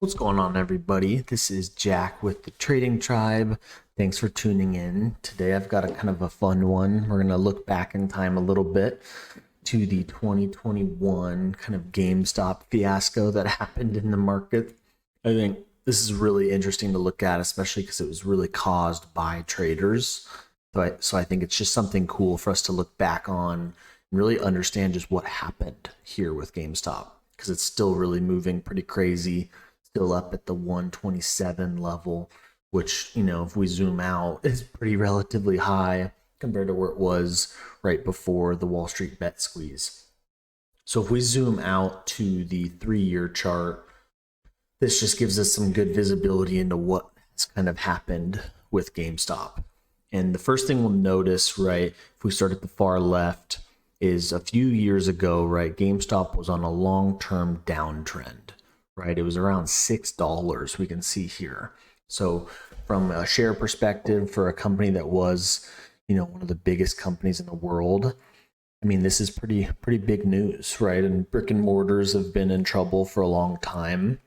What's going on, everybody? This is Jack with the Trading Tribe. Thanks for tuning in. Today I've got a kind of a fun one. We're going to look back in time a little bit to the 2021 kind of GameStop fiasco that happened in the market. I think this is really interesting to look at, especially because it was really caused by traders. So I think it's just something cool for us to look back on and really understand just what happened here with GameStop, because it's still really moving pretty crazy. Still up at the 127 level, which, if we zoom out, is pretty relatively high compared to where it was right before the Wall Street bet squeeze. So if we zoom out to the 3-year chart, this just gives us some good visibility into what has kind of happened with GameStop. And the first thing we'll notice, right, if we start at the far left, is a few years ago, right, GameStop was on a long-term downtrend. Right, it was around $6 we can see here. So from a share perspective, for a company that was, one of the biggest companies in the world, I mean, this is pretty big news, right? And brick and mortars have been in trouble for a long time.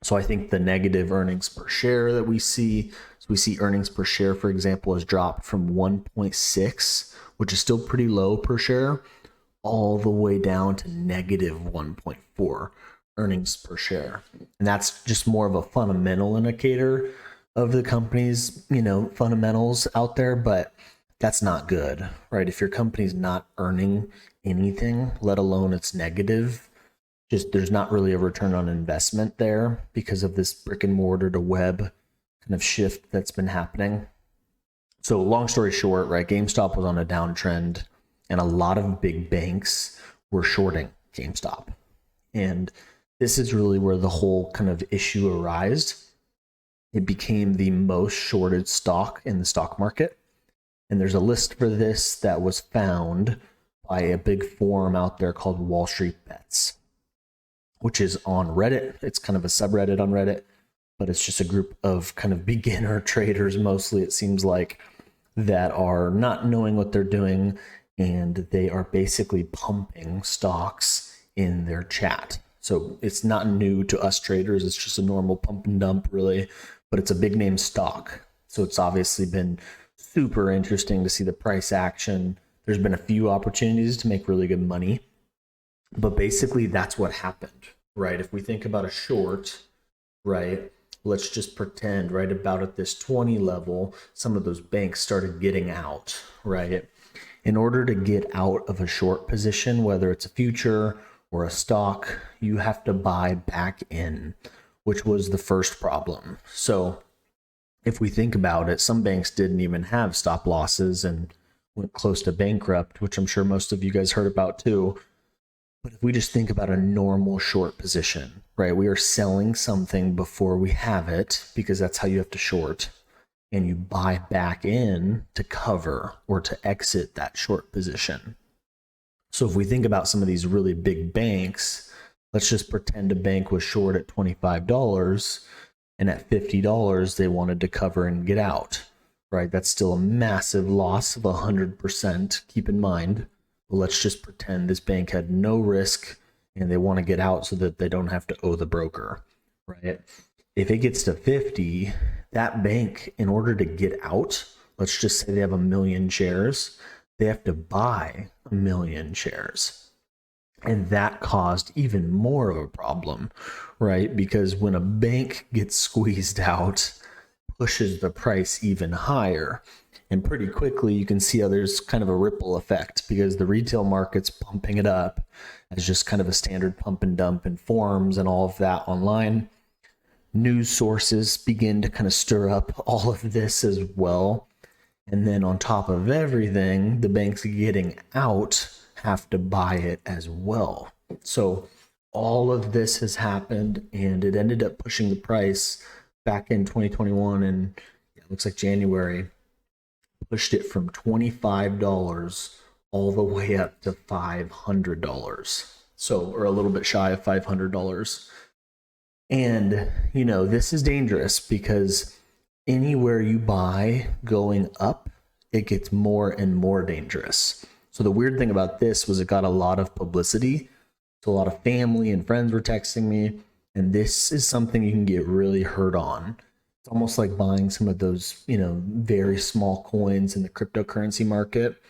So I think the negative earnings per share that we see, earnings per share, for example, has dropped from 1.6, which is still pretty low per share, all the way down to negative 1.4 earnings per share. And that's just more of a fundamental indicator of the company's, fundamentals out there, but that's not good, right? If your company's not earning anything, let alone it's negative, just there's not really a return on investment there because of this brick and mortar to web kind of shift that's been happening. So long story short, right, GameStop was on a downtrend and a lot of big banks were shorting GameStop. And this is really where the whole kind of issue arose. It became the most shorted stock in the stock market. And there's a list for this that was found by a big forum out there called Wall Street Bets, which is on Reddit. It's kind of a subreddit on Reddit, but it's just a group of kind of beginner traders, mostly it seems like, that are not knowing what they're doing. And they are basically pumping stocks in their chat. So it's not new to us traders. It's just a normal pump and dump, really, but it's a big name stock. So it's obviously been super interesting to see the price action. There's been a few opportunities to make really good money, but basically that's what happened, right? If we think about a short, right, let's just pretend right about at this 20 level, some of those banks started getting out, right? In order to get out of a short position, whether it's a future or a stock, you have to buy back in, which was the first problem. So if we think about it, some banks didn't even have stop losses and went close to bankrupt, which I'm sure most of you guys heard about too. But if we just think about a normal short position, right? We are selling something before we have it because that's how you have to short. And you buy back in to cover or to exit that short position. So if we think about some of these really big banks, let's just pretend a bank was short at $25 and at $50 they wanted to cover and get out, right? That's still a massive loss of 100%, keep in mind. But let's just pretend this bank had no risk and they want to get out so that they don't have to owe the broker, right? If it gets to 50, that bank, in order to get out, let's just say they have 1 million shares, they have to buy 1 million shares. And that caused even more of a problem, right? Because when a bank gets squeezed out, pushes the price even higher. And pretty quickly, you can see how there's kind of a ripple effect because the retail market's pumping it up as just kind of a standard pump and dump in forums and all of that online. News sources begin to kind of stir up all of this as well. And then on top of everything, the banks getting out have to buy it as well. So all of this has happened and it ended up pushing the price back in 2021 and it looks like January, pushed it from $25 all the way up to $500. So, or a little bit shy of $500. And, this is dangerous because anywhere you buy going up, it gets more and more dangerous. So the weird thing about this was it got a lot of publicity. So a lot of family and friends were texting me, And this is something you can get really hurt on. It's almost like buying some of those, very small coins in the cryptocurrency market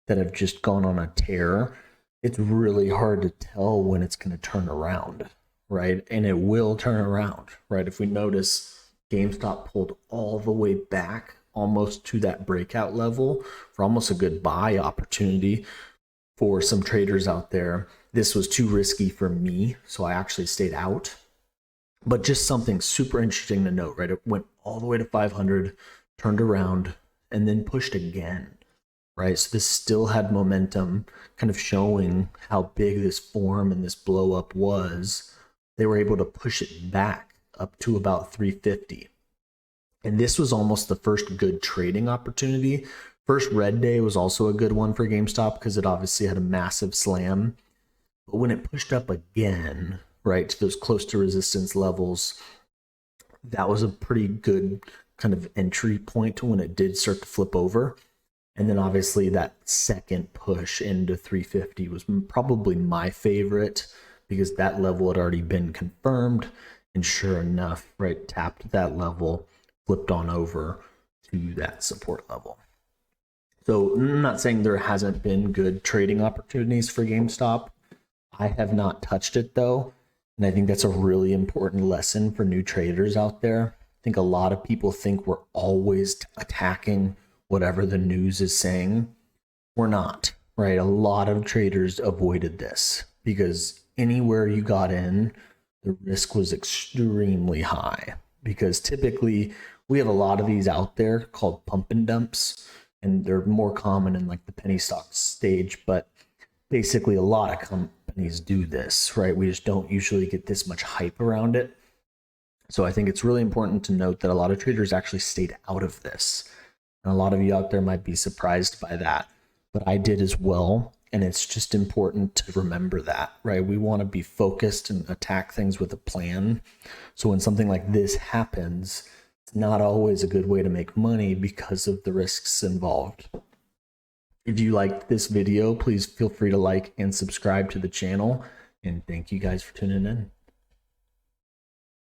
that have just gone on a tear. It's really hard to tell when it's going to turn around, right? And it will turn around, right? If we notice, GameStop pulled all the way back almost to that breakout level for almost a good buy opportunity for some traders out there. This was too risky for me, so I actually stayed out. But just something super interesting to note, right? It went all the way to 500, turned around, and then pushed again, right? So this still had momentum, kind of showing how big this form and this blow up was. They were able to push it back up to about 350. And this was almost the first good trading opportunity. First red day was also a good one for GameStop because it obviously had a massive slam. But when it pushed up again, right, to those close to resistance levels, that was a pretty good kind of entry point when it did start to flip over. And then obviously that second push into 350 was probably my favorite because that level had already been confirmed. And sure enough, right, tapped that level, flipped on over to that support level. So I'm not saying there hasn't been good trading opportunities for GameStop. I have not touched it though. And I think that's a really important lesson for new traders out there. I think a lot of people think we're always attacking whatever the news is saying. We're not, right? A lot of traders avoided this because anywhere you got in, the risk was extremely high because typically we have a lot of these out there called pump and dumps, and they're more common in like the penny stock stage, but basically a lot of companies do this, right? We just don't usually get this much hype around it. So I think it's really important to note that a lot of traders actually stayed out of this. And a lot of you out there might be surprised by that, but I did as well. And it's just important to remember that, right? We want to be focused and attack things with a plan. So when something like this happens, it's not always a good way to make money because of the risks involved. If you liked this video, please feel free to like and subscribe to the channel. And thank you guys for tuning in.